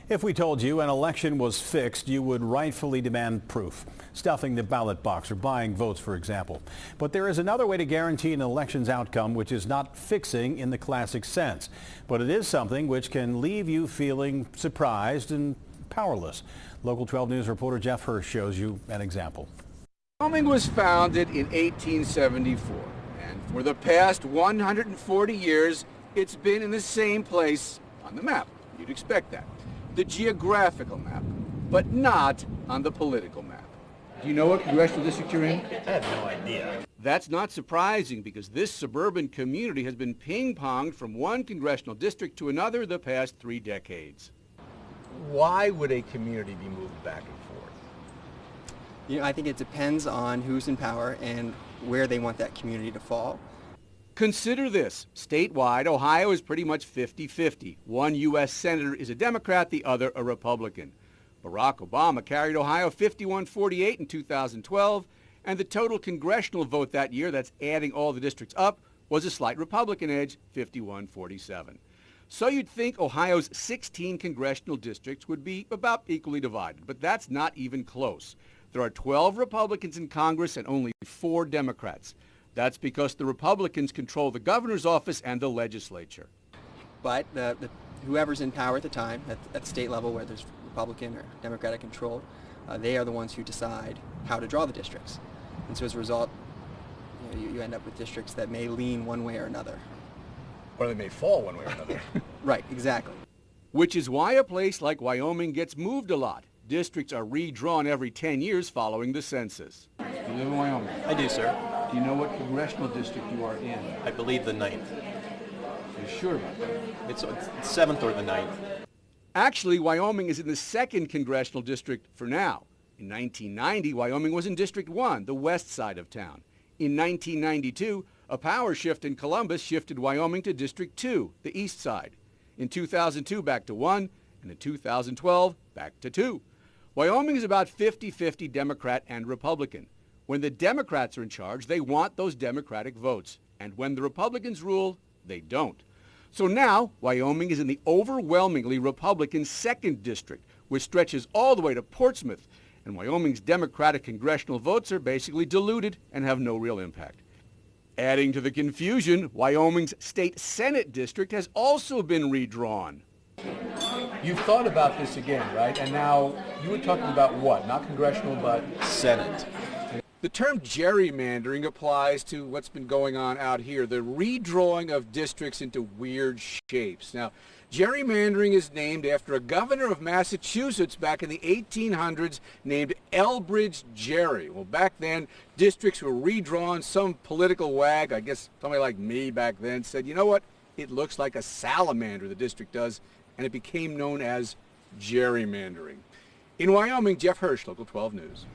If we told you an election was fixed, you would rightfully demand proof. Stuffing the ballot box or buying votes, for example. But there is another way to guarantee an election's outcome, which is not fixing in the classic sense. But it is something which can leave you feeling surprised and powerless. Local 12 News reporter Jeff Hirsh shows you an example. WYOMING was founded in 1874, and for the past 140 years, it's been in the same place on the map. You'd expect that. The geographical map, but not on the political map. Do you know what congressional district you're in? I have no idea. That's not surprising because this suburban community has been ping-ponged from one congressional district to another the past 3 decades. Why would a community be moved back and forth? You know, I think it depends on who's in power and where they want that community to fall. Consider this. Statewide, Ohio is pretty much 50-50. One U.S. Senator is a Democrat, the other a Republican. Barack Obama carried Ohio 51-48 in 2012, and the total congressional vote that year, that's adding all the districts up, was a slight Republican edge, 51-47. So you'd think Ohio's 16 congressional districts would be about equally divided, but that's not even close. There are 12 Republicans in Congress and only 4 Democrats. That's because the Republicans control the governor's office and the legislature. But whoever's in power at the time, at the state level where there's Republican or Democratic control, they are the ones who decide how to draw the districts. And so as a result, you end up with districts that may lean one way or another. Or they may fall one way or another. Right, exactly. Which is why a place like Wyoming gets moved a lot. Districts are redrawn every 10 years following the census. You live in Wyoming? I do, sir. Do you know what congressional district you are in? I believe the 9th. You're sure about that? It's 7th or the 9th. Actually, Wyoming is in the 2nd congressional district for now. In 1990, Wyoming was in District 1, the west side of town. In 1992, a power shift in Columbus shifted Wyoming to District 2, the east side. In 2002, back to 1, and in 2012, back to 2. Wyoming is about 50-50 Democrat and Republican. When the Democrats are in charge, they want those Democratic votes. And when the Republicans rule, they don't. So now, Wyoming is in the overwhelmingly Republican 2nd district, which stretches all the way to Portsmouth. And Wyoming's Democratic congressional votes are basically diluted and have no real impact. Adding to the confusion, Wyoming's state Senate district has also been redrawn. You've thought about this again, right? And now you were talking about what? Not congressional, but Senate. The term gerrymandering applies to what's been going on out here, the redrawing of districts into weird shapes. Now, gerrymandering is named after a governor of Massachusetts back in the 1800s named Elbridge Gerry. Well, back then, districts were redrawn. Some political wag, I guess somebody like me back then, said, you know what? It looks like a salamander, the district does, and it became known as gerrymandering. In Wyoming, Jeff Hirsh, Local 12 News.